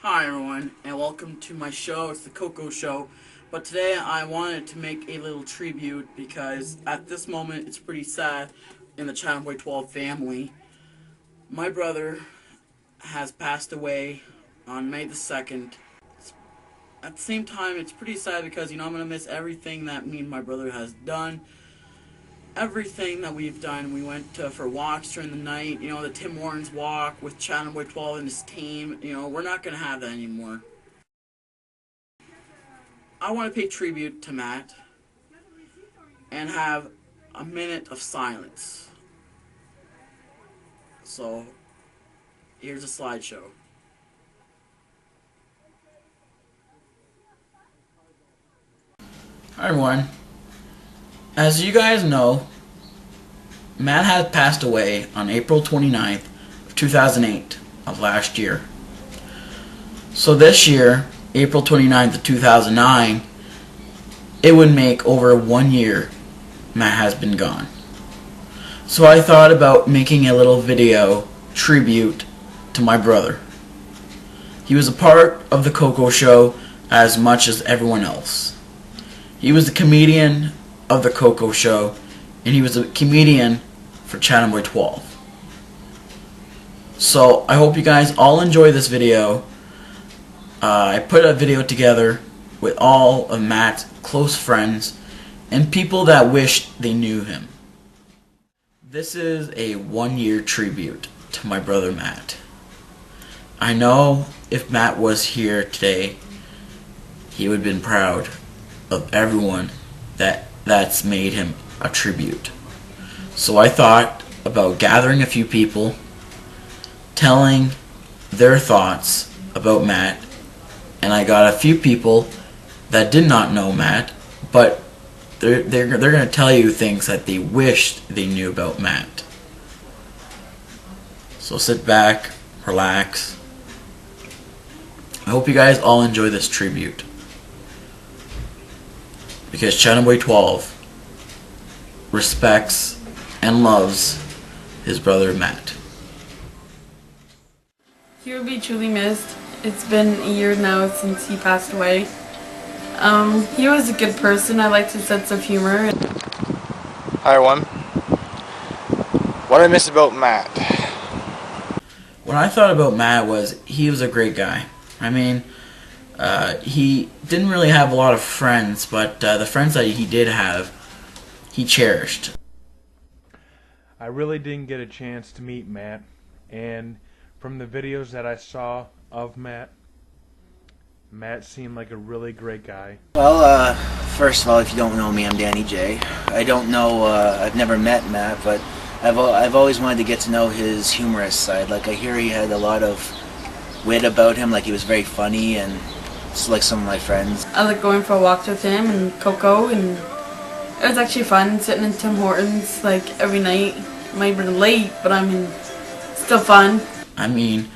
Hi everyone, and welcome to my show. It's the Coco Show. But today I wanted to make a little tribute because at this moment it's pretty sad in the Chatham Boy 12 family. My brother has passed away on May the 2nd. At the same time, it's pretty sad because, I'm going to miss everything that me and my brother has done. Everything that we've done. We went for walks during the night, the Tim Hortons walk with Chatham Boy 12 and his team. We're not going to have that anymore. I want to pay tribute to Matt and have a minute of silence. So, here's a slideshow. Hi everyone. As you guys know, Matt had passed away on April 29th of 2008 of last year. So this year, April 29th of 2009, it would make over 1 year Matt has been gone. So I thought about making a little video tribute to my brother. He was a part of the Coco Show as much as everyone else. He was the comedian of the Coco Show, and he was a comedian for Chatham Boy 12. So I hope you guys all enjoy this video. I put a video together with all of Matt's close friends and people that wished they knew him. This is a 1 year tribute to my brother Matt. I know if Matt was here today, he would have been proud of everyone that's made him a tribute. So I thought about gathering a few people, telling their thoughts about Matt, and I got a few people that did not know Matt, but they're going to tell you things that they wished they knew about Matt. So sit back, relax. I hope you guys all enjoy this tribute, because Chatham Boy 12 respects and loves his brother Matt. He will be truly missed. It's been a year now since he passed away. He was a good person. I liked his sense of humor. Hi everyone. What I miss about Matt? What I thought about Matt was he was a great guy. I mean, he didn't really have a lot of friends, but the friends that he did have, he cherished. I really didn't get a chance to meet Matt, and from the videos that I saw of Matt seemed like a really great guy. Well, first of all, if you don't know me, I'm Danny J. I don't know, I've never met Matt, but I've always wanted to get to know his humorous side. Like, I hear he had a lot of wit about him, like he was very funny, and it's like some of my friends. I like going for walks with him and Coco, and it was actually fun sitting in Tim Hortons like every night. Might have been late, but I mean, still fun. I mean,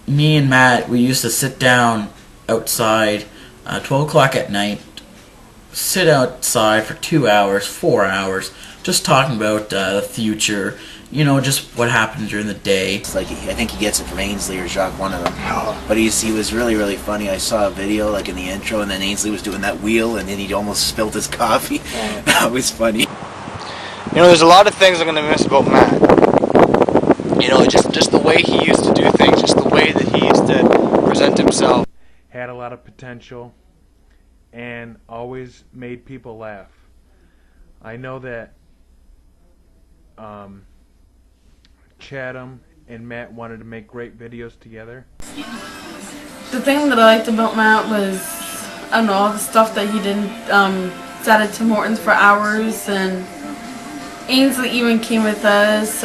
me and Matt, we used to sit down outside 12 o'clock at night, sit outside for 2 hours, 4 hours, just talking about the future, just what happened during the day. It's like, I think he gets it from Ainsley or Jacques, one of them. But he was really, really funny. I saw a video like in the intro, and then Ainsley was doing that wheel, and then he almost spilled his coffee. That was funny. There's a lot of things I'm going to miss about Matt. Just the way he used to do things, just the way that he used to present himself. Had a lot of potential and always made people laugh. I know that Chatham and Matt wanted to make great videos together. The thing that I liked about Matt was, I don't know, all the stuff that he did. Sat at Tim Hortons for hours, and Ainsley even came with us.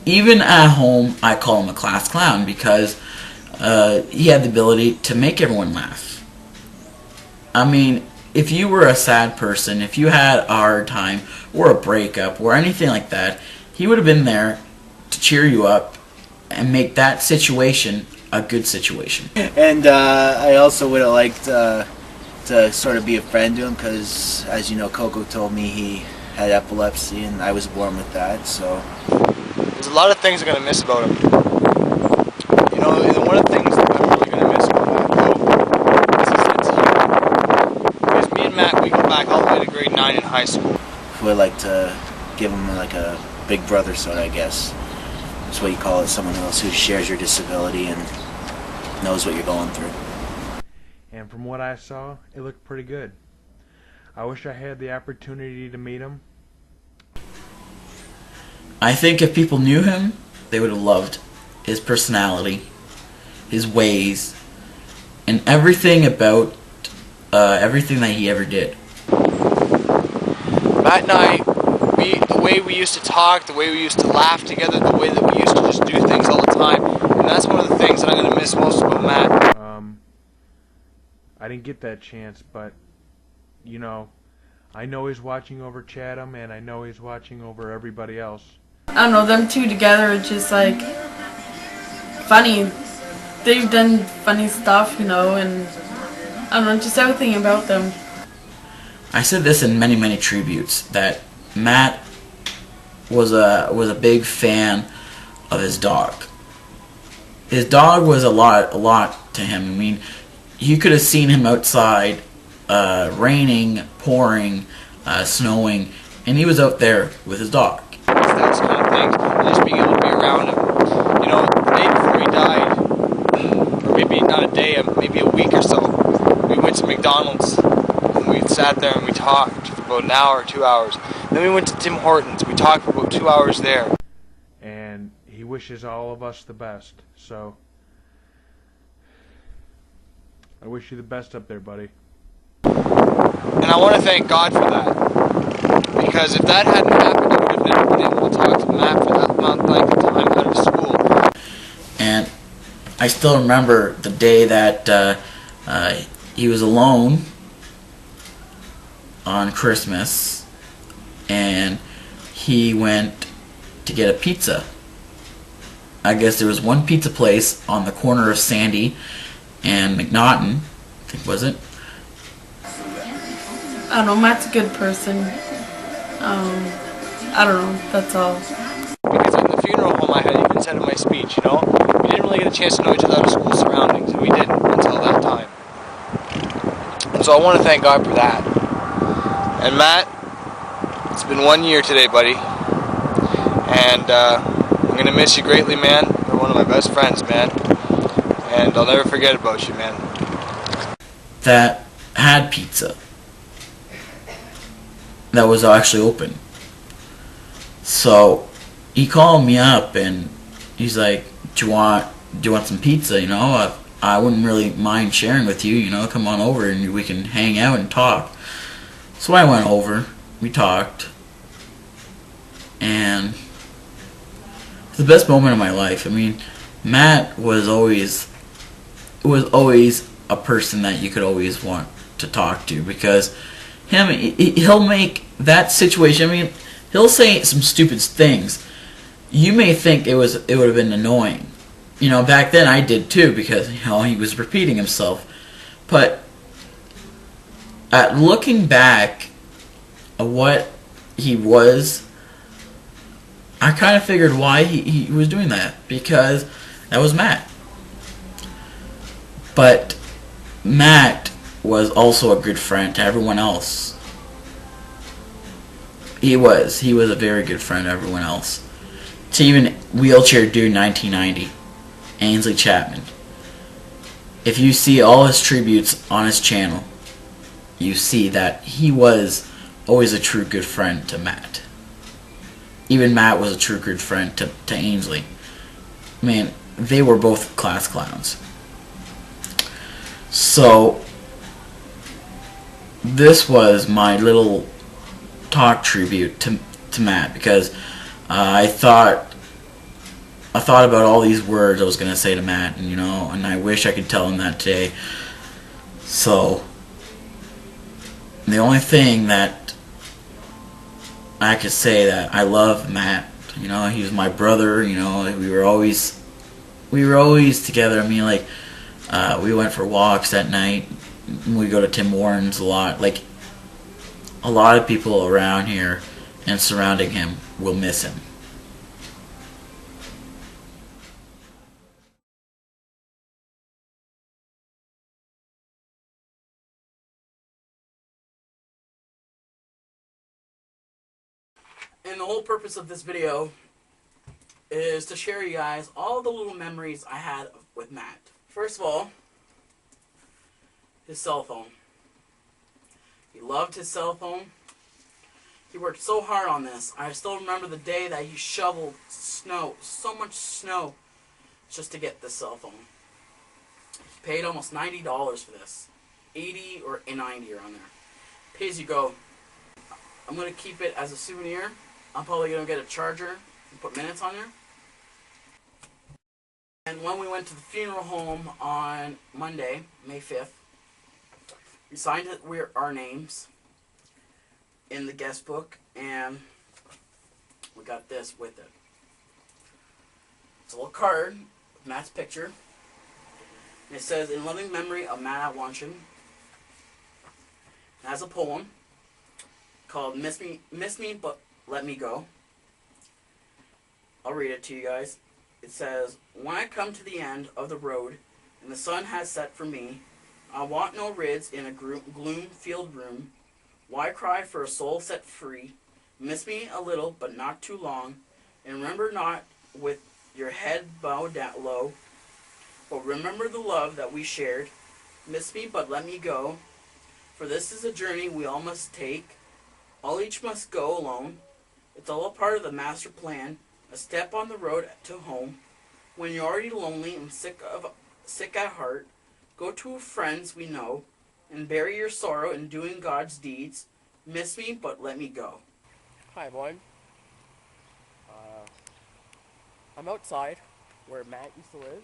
Even at home, I call him a class clown because he had the ability to make everyone laugh. I mean, if you were a sad person, if you had a hard time, or a breakup, or anything like that, he would have been there to cheer you up and make that situation a good situation. And I also would have liked to sort of be a friend to him, because, as you know, Coco told me he had epilepsy, and I was born with that, so... There's a lot of things I'm going to miss about him. And one of the things Matt, we go back all the way to grade 9 in high school. Would like to give him like a big brother sort of, I guess. That's what you call it, someone else who shares your disability and knows what you're going through. And from what I saw, it looked pretty good. I wish I had the opportunity to meet him. I think if people knew him, they would have loved his personality, his ways, and everything about everything that he ever did. Matt and I, the way we used to talk, the way we used to laugh together, the way that we used to just do things all the time, and that's one of the things that I'm going to miss most about Matt. I didn't get that chance, but, you know, I know he's watching over Chatham, and I know he's watching over everybody else. I don't know, them two together are just like funny. They've done funny stuff, you know, and I don't know, just everything about them. I said this in many, many tributes that Matt was a big fan of his dog. His dog was a lot to him. I mean, you could have seen him outside, raining, pouring, snowing, and he was out there with his dog. That kind of thing, and just being able to be around him. You know, the day before he died, or maybe not a day, maybe a week or so, we went to McDonald's, and we sat there and we talked for about an hour, 2 hours. Then we went to Tim Hortons. We talked for about 2 hours there. And he wishes all of us the best, so I wish you the best up there, buddy. And I want to thank God for that. Because if that hadn't happened, I would have never been able to talk to Matt for that length of time out of school. And I still remember the day that he was alone on Christmas, and he went to get a pizza. I guess there was one pizza place on the corner of Sandy and McNaughton, I think, was it? I don't know, Matt's a good person. I don't know, that's all. Because at the funeral home I had even said in my speech, you know, we didn't really get a chance to know each other out of school surroundings, and we didn't until that time. And so I want to thank God for that. And Matt, it's been 1 year today, buddy. And I'm going to miss you greatly, man. You're one of my best friends, man. And I'll never forget about you, man. That had pizza. That was actually open. So he called me up and he's like, do you want some pizza? You know, I wouldn't really mind sharing with you. You know, come on over and we can hang out and talk. So I went over. We talked, and it's the best moment of my life. I mean, Matt was always a person that you could always want to talk to, because he'll make that situation, I mean, he'll say some stupid things. You may think it would have been annoying. You know, back then I did too, because, you know, he was repeating himself. But at looking back at what he was, I kind of figured why he was doing that, because that was Matt. But Matt was also a good friend to everyone else. He was a very good friend to everyone else. To even Wheelchairdude 1990, Ainsley Chapman. If you see all his tributes on his channel, you see that he was always a true good friend to Matt. Even Matt was a true good friend to Ainsley. I mean, they were both class clowns. So this was my little talk tribute to Matt, because I thought about all these words I was gonna say to Matt, and you know, and I wish I could tell him that today. So the only thing that I could say, that I love Matt. You know, he was my brother. You know, we were always together. I mean, like, we went for walks at night. We go to Tim Hortons a lot. Like, a lot of people around here and surrounding him will miss him. And the whole purpose of this video is to share you guys all the little memories I had with Matt. First of all, his cell phone. He loved his cell phone. He worked so hard on this. I still remember the day that he shoveled snow, so much snow, just to get this cell phone. He paid almost $90 for this. 80 or 90 around there. Pay as you go. I'm going to keep it as a souvenir. I'm probably going to get a charger and put minutes on there. And when we went to the funeral home on Monday, May 5th, we signed our names in the guest book, and we got this with it. It's a little card with Matt's picture. And it says, "In loving memory of Matt Atwanchin." It has a poem called Miss Me But Let Me Go. I'll read it to you guys. It says, "When I come to the end of the road and the sun has set for me, I want no rids in a gloom-filled room. Why cry for a soul set free? Miss me a little, but not too long, and remember not with your head bowed down low, but remember the love that we shared. Miss me, but let me go, for this is a journey we all must take. All each must go alone. It's all a part of the master plan, a step on the road to home. When you're already lonely and sick at heart, go to friends we know, and bury your sorrow in doing God's deeds. Miss me, but let me go." Hi everyone. I'm outside where Matt used to live,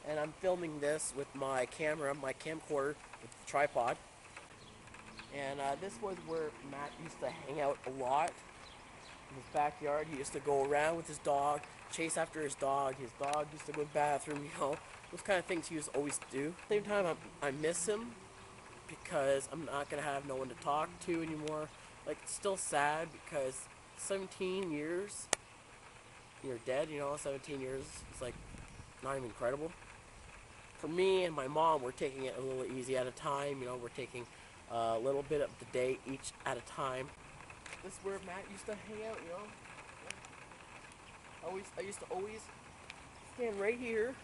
and I'm filming this with my camera, my camcorder with the tripod. And this was where Matt used to hang out a lot. In his backyard, he used to go around with his dog, chase after his dog. His dog used to go to the bathroom, you know, those kind of things he used to always do. At the same time, I miss him because I'm not going to have no one to talk to anymore. Like, it's still sad because 17 years, you're dead, you know, 17 years is like not even credible. For me and my mom, we're taking it a little easy at a time, you know, we're taking a little bit of the day each at a time. This is where Matt used to hang out, you know. I used to always stand right here.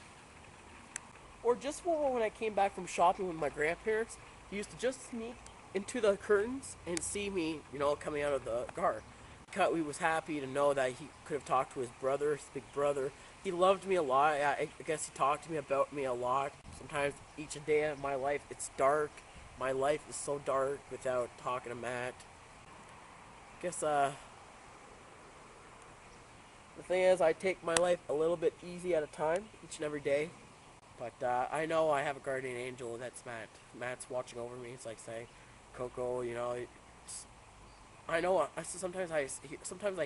Or just when I came back from shopping with my grandparents, he used to just sneak into the curtains and see me, you know, coming out of the car. He was happy to know that he could have talked to his brother, his big brother. He loved me a lot. I guess he talked to me about me a lot. Sometimes each day of my life, it's dark. My life is so dark without talking to Matt. I guess, the thing is, I take my life a little bit easy at a time, each and every day. But I know I have a guardian angel, and that's Matt. Matt's watching over me. It's like saying, "Coco, you know." I know. Sometimes I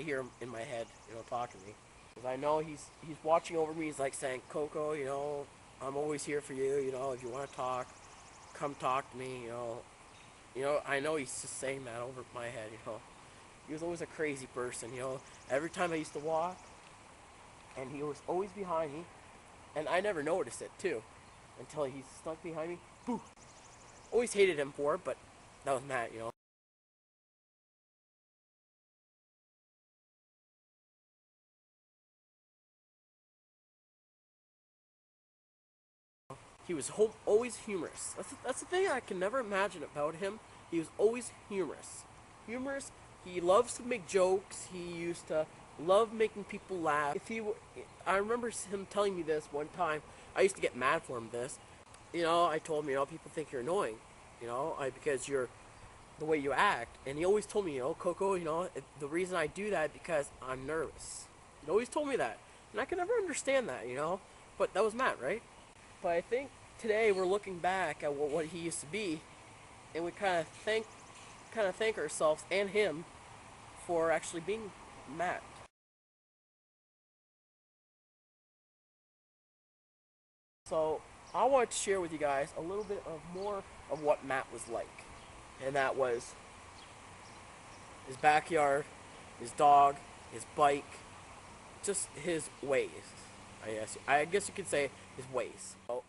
hear him in my head, you know, talking to me. Because I know he's watching over me. He's like saying, "Coco, you know, I'm always here for you. You know, if you want to talk, come talk to me. You know." You know, I know he's just saying that over my head. You know, he was always a crazy person. You know, every time I used to walk, and he was always behind me. And I never noticed it, too, until he snuck behind me. Boo! Always hated him for it, but that was Matt, you know. He was always humorous. That's the thing I can never imagine about him. He was always humorous. Humorous. He loves to make jokes. He used to love making people laugh. I remember him telling me this one time. I used to get mad for him this. You know, I told him, you know, people think you're annoying, you know, because you're the way you act. And he always told me, you know, "Coco, you know, the reason I do that is because I'm nervous." He always told me that. And I could never understand that, you know. But that was Matt, right? But I think today we're looking back at what he used to be, and we kind of thank ourselves and him for actually being Matt. So I wanted to share with you guys a little bit of more of what Matt was like, and that was his backyard, his dog, his bike, just his ways. I guess you could say his ways. So